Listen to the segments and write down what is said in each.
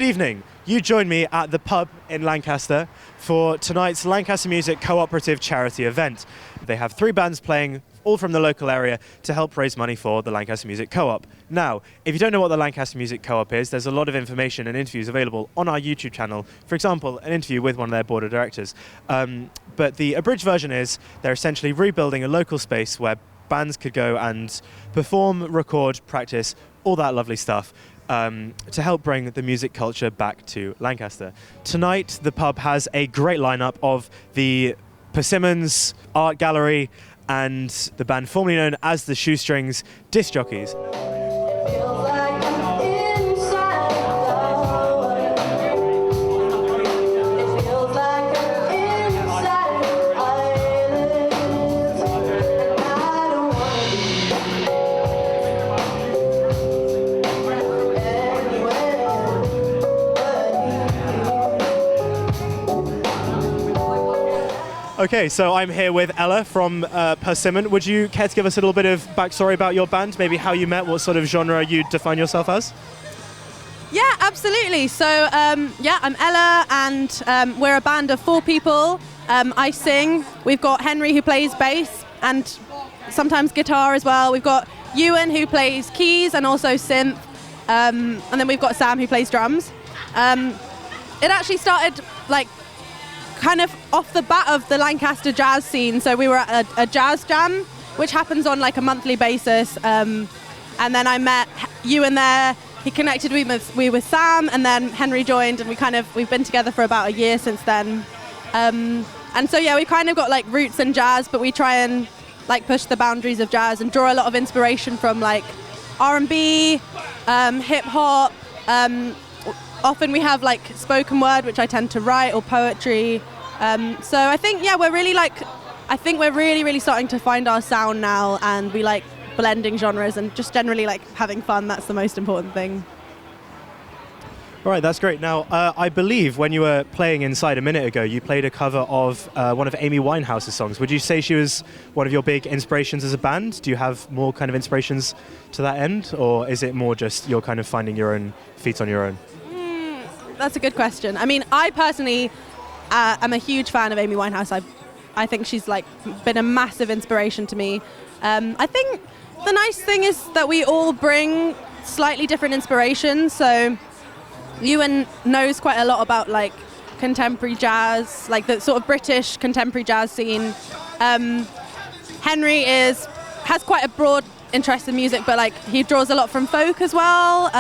Good evening. You join me at the pub in Lancaster for tonight's Lancaster Music Cooperative charity event. They have 3 bands playing, all from the local area, to help raise money for the Lancaster Music Co-op. Now, if you don't know what the Lancaster Music Co-op is, there's a lot of information and interviews available on our YouTube channel. For example, an interview with one of their board of directors. But the abridged version is they're essentially rebuilding a local space where bands could go and perform, record, practice, all that lovely stuff. To help bring the music culture back to Lancaster. Tonight, the pub has a great lineup of the Persimmons Art Gallery and the band formerly known as the Shoestrings Disc Jockeys. Okay, so I'm here with Ella from Persimmon. Would you care to give us a little bit of backstory about your band? Maybe how you met, what sort of genre you define yourself as? Yeah, absolutely. So, I'm Ella, and we're a band of 4 people. I sing. We've got Henry, who plays bass and sometimes guitar as well. We've got Ewan, who plays keys and also synth. And then we've got Sam, who plays drums. It actually started kind of off the bat of the Lancaster jazz scene. So we were at a jazz jam, which happens on a monthly basis. And then I met Ewan there. He connected me with Sam, and then Henry joined, and we've been together for about a year since then. And so we kind of got roots in jazz, but we try and push the boundaries of jazz and draw a lot of inspiration from R&B, hip hop. Often we have spoken word, which I tend to write, or poetry. So I think we're really really starting to find our sound now, and we like blending genres and just generally having fun. That's the most important thing. All right, that's great. Now, I believe when you were playing inside a minute ago, you played a cover of one of Amy Winehouse's songs. Would you say she was one of your big inspirations as a band? Do you have more kind of inspirations to that end, or is it more just you're kind of finding your own feet on your own? That's a good question. I mean, I personally am a huge fan of Amy Winehouse. I think she's been a massive inspiration to me. I think the nice thing is that we all bring slightly different inspirations. So Ewan knows quite a lot about contemporary jazz, the sort of British contemporary jazz scene. Henry has quite a broad interest in music, but he draws a lot from folk as well.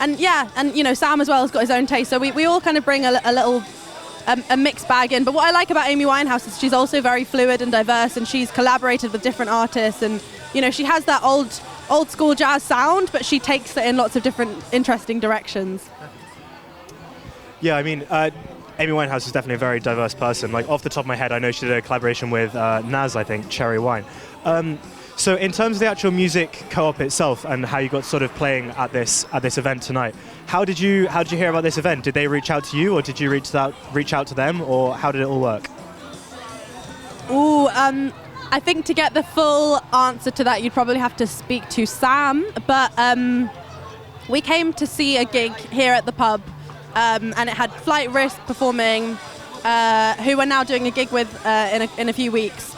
And Sam as well has got his own taste. So we all kind of bring a little mixed bag in. But what I like about Amy Winehouse is she's also very fluid and diverse, and she's collaborated with different artists. And she has that old school jazz sound, but she takes it in lots of different interesting directions. Yeah, I mean, Amy Winehouse is definitely a very diverse person. Off the top of my head, I know she did a collaboration with Naz, I think, Cherry Wine. So in terms of the actual music co-op itself and how you got sort of playing at this event tonight, how did you hear about this event? Did they reach out to you, or did you reach out to them, or how did it all work? I think to get the full answer to that, you'd probably have to speak to Sam. But we came to see a gig here at the pub, and it had Flight Risk performing, who we're now doing a gig with in a few weeks.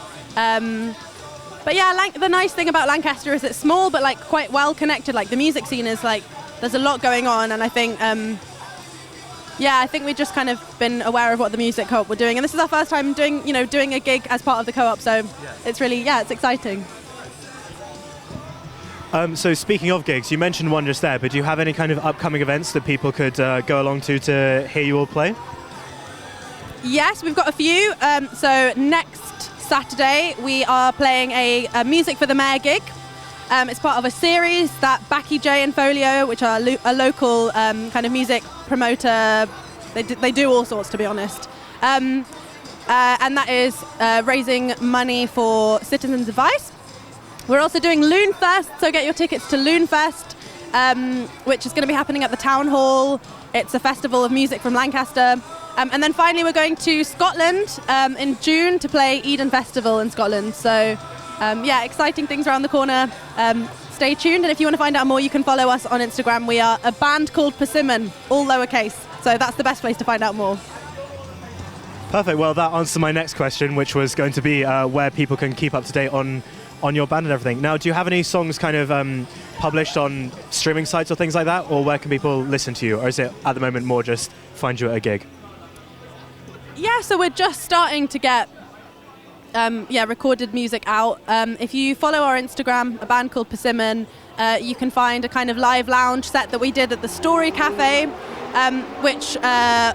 But yeah, the nice thing about Lancaster is it's small, but quite well connected. The music scene is there's a lot going on, and I think I think we've just kind of been aware of what the music co-op were doing, and this is our first time doing a gig as part of the co-op, so it's really it's exciting. So speaking of gigs, you mentioned one just there, but do you have any kind of upcoming events that people could go along to hear you all play? Yes, we've got a few. So next Saturday we are playing a Music for the Mayor gig. It's part of a series that Backy J and Folio, which are a local kind of music promoter, they do all sorts, to be honest. And that is raising money for Citizens Advice. We're also doing Loonfest, so get your tickets to Loonfest, which is going to be happening at the Town Hall. It's a festival of music from Lancaster. And then finally we're going to Scotland in June to play Eden Festival in Scotland. So exciting things around the corner. Stay stay tuned. And if you want to find out more, you can follow us on Instagram. We are a band called Persimmon, all lowercase. So that's the best place to find out more. Perfect. Well, that answers my next question, which was going to be where people can keep up to date on your band and everything. Now, do you have any songs kind of published on streaming sites or things like that? Or where can people listen to you? Or is it at the moment more just find you at a gig? Yeah, so we're just starting to get recorded music out. If you follow our Instagram, a band called Persimmon, you can find a kind of live lounge set that we did at the Story Cafe, which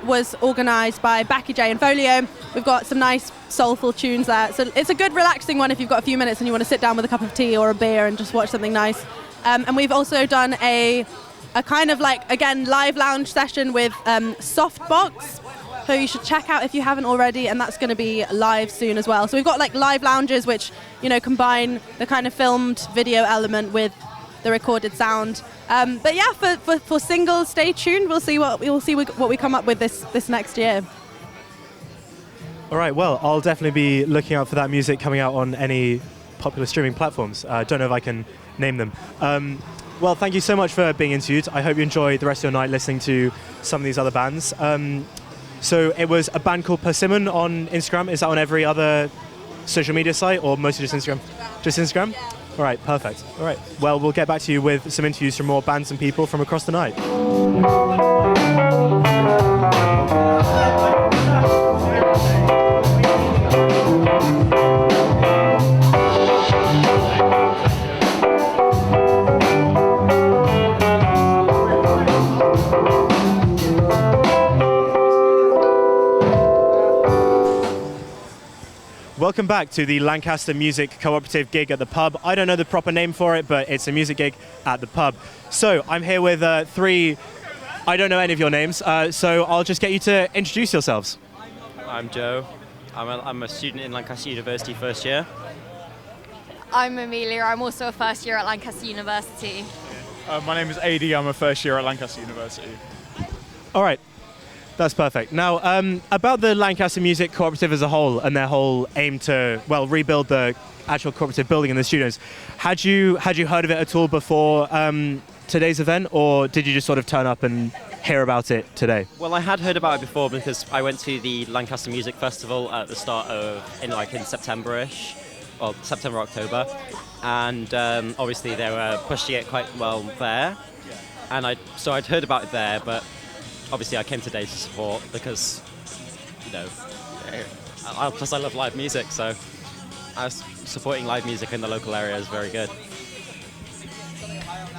was organised by Becky J and Folio. We've got some nice soulful tunes there. So it's a good relaxing one if you've got a few minutes and you want to sit down with a cup of tea or a beer and just watch something nice. And we've also done a kind of like, again, live lounge session with Softbox, who you should check out if you haven't already, and that's going to be live soon as well. So we've got like live lounges which, you know, combine the kind of filmed video element with the recorded sound. But yeah, for singles, stay tuned. We'll see what we come up with this next year. All right. Well, I'll definitely be looking out for that music coming out on any popular streaming platforms. I don't know if I can name them. Well, thank you so much for being interviewed. I hope you enjoy the rest of your night listening to some of these other bands. So it was a band called Persimmon on Instagram. Is that on every other social media site or mostly just Instagram? Just Instagram? Yeah. All right, perfect. All right. Well, we'll get back to you with some interviews from more bands and people from across the night. Welcome back to the Lancaster Music Cooperative gig at the pub. I don't know the proper name for it, but it's a music gig at the pub. So I'm here with three, I don't know any of your names, so I'll just get you to introduce yourselves. I'm Joe. I'm a student in Lancaster University first year. I'm Amelia. I'm also a first year at Lancaster University. My name is AD. I'm a first year at Lancaster University. All right. That's perfect. Now, about the Lancaster Music Cooperative as a whole and their whole aim to, well, rebuild the actual cooperative building in the studios, had you heard of it at all before today's event, or did you just sort of turn up and hear about it today? Well, I had heard about it before because I went to the Lancaster Music Festival at the start of, in September-ish, or September, October, and obviously they were pushing it quite well there, and so I'd heard about it there, but obviously I came today to support because, you know, plus I love live music, so supporting live music in the local area is very good.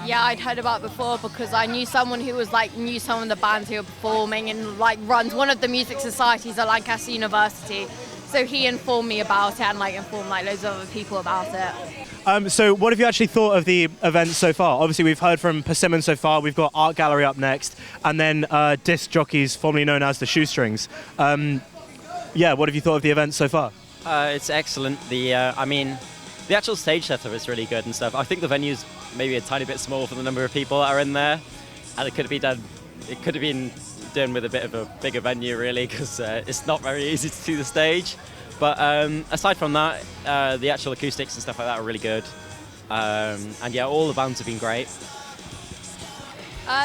Yeah, I'd heard about it before because I knew someone who was knew some of the bands who were performing and runs one of the music societies at Lancaster University. So he informed me about it and informed loads of other people about it. So what have you actually thought of the event so far? Obviously we've heard from Persimmon so far, we've got Art Gallery up next, and then disc jockeys formerly known as the Shoestrings. Yeah, what have you thought of the event so far? It's excellent. The actual stage setup is really good and stuff. I think the venue's maybe a tiny bit small for the number of people that are in there, and it could have been done with a bit of a bigger venue really, because it's not very easy to do the stage. But aside from that, the actual acoustics and stuff like that are really good. And yeah, all the bands have been great.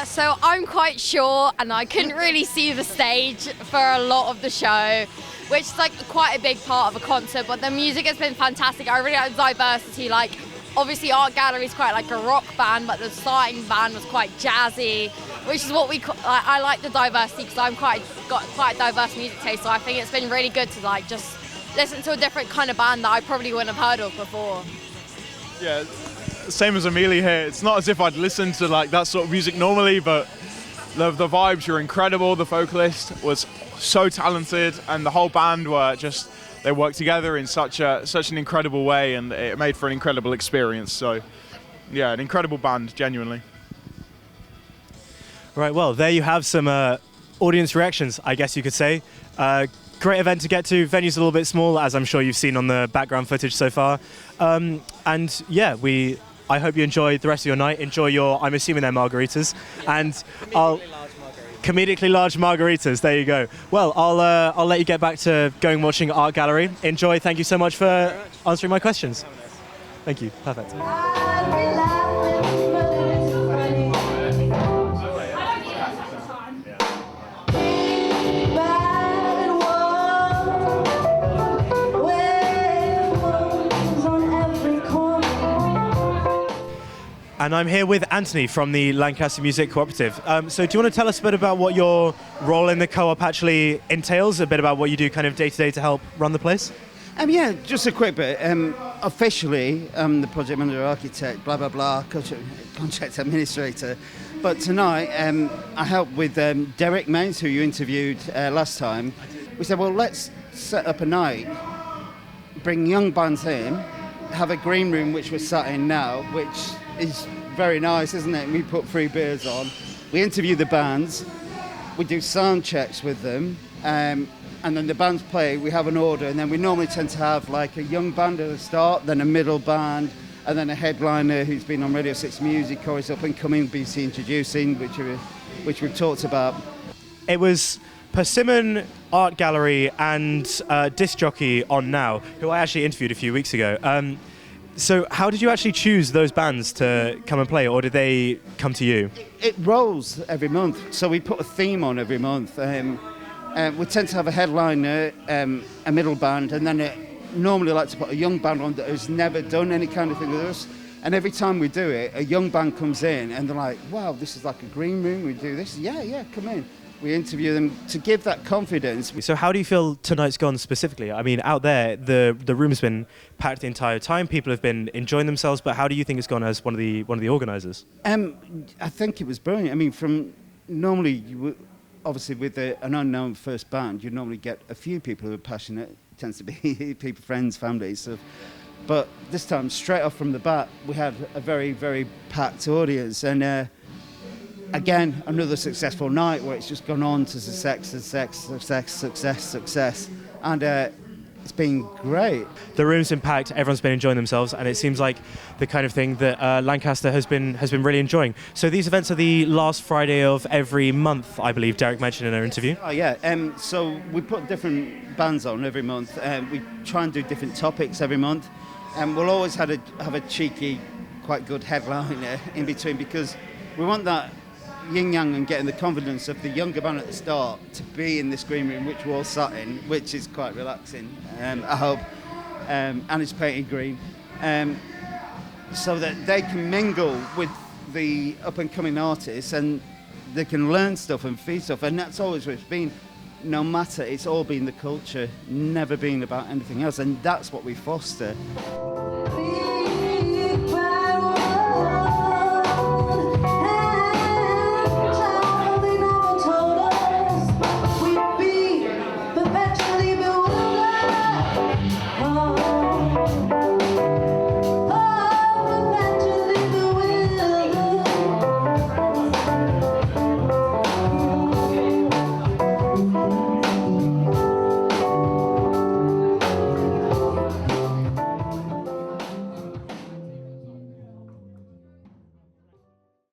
So I'm quite short and I couldn't really see the stage for a lot of the show, which is quite a big part of a concert, but the music has been fantastic. I really like the diversity. Obviously Art Gallery is quite a rock band, but the starting band was quite jazzy, which is what I like the diversity because I'm got quite a diverse music taste, so I think it's been really good to just listen to a different kind of band that I probably wouldn't have heard of before. Yeah, same as Amelia here. It's not as if I'd listen to that sort of music normally, but the vibes were incredible. The vocalist was so talented, and the whole band were they worked together in such an incredible way, and it made for an incredible experience. So, yeah, an incredible band, genuinely. Right, well, there you have some audience reactions, I guess you could say. Great event to get to. Venue's a little bit small, as I'm sure you've seen on the background footage so far. And yeah, I hope you enjoy the rest of your night. Enjoy your, I'm assuming they're margaritas. And comedically large margaritas, there you go. Well, I'll let you get back to going watching Art Gallery. Enjoy, thank you so much for answering my questions. Thank you, perfect. And I'm here with Anthony from the Lancaster Music Cooperative. So do you want to tell us a bit about what your role in the co-op actually entails, a bit about what you do kind of day to day to help run the place? Yeah, just a quick bit. Officially, I'm the project manager, architect, blah, blah, blah, contract administrator. But tonight, I help with Derek Mains, who you interviewed last time. We said, well, let's set up a night, bring young bands in, have a green room, which we're sat in now, which is very nice, isn't it? We put 3 beers on. We interview the bands. We do sound checks with them. And then the bands play, we have an order, and then we normally tend to have like a young band at the start, then a middle band, and then a headliner who's been on Radio 6 Music Co-op, is up and coming, BC Introducing, which we've talked about. It was Persimmon Art Gallery and Disc Jockey on Now, who I actually interviewed a few weeks ago. So how did you actually choose those bands to come and play, or did they come to you? It rolls every month, so we put a theme on every month. We tend to have a headliner, a middle band, and then normally like to put a young band on that has never done any kind of thing with us. And every time we do it, a young band comes in and they're like, wow, this is like a green room, we do this. Yeah, come in. We interview them to give that confidence. So how do you feel tonight's gone specifically? I mean, out there, the room's been packed the entire time. People have been enjoying themselves, but how do you think it's gone as one of the organisers? I think it was brilliant. I mean, from normally, obviously with an unknown first band, you normally get a few people who are passionate. It tends to be people, friends, families. So. But this time, straight off from the bat, we had a very, very packed audience. And again, another successful night where it's just gone on to success. And it's been great. The room's been packed, everyone's been enjoying themselves, and it seems like the kind of thing that Lancaster has been really enjoying. So these events are the last Friday of every month, I believe Derek mentioned in our interview. Oh yeah, so we put different bands on every month. We try and do different topics every month. We'll always have a cheeky, quite good headliner in between, because we want that yin-yang and getting the confidence of the younger band at the start to be in this green room, which we're all sat in, which is quite relaxing, I hope, and it's painted green, so that they can mingle with the up-and-coming artists and they can learn stuff and feed stuff, and that's always what it's been. No matter, it's all been the culture, never been about anything else, and that's what we foster.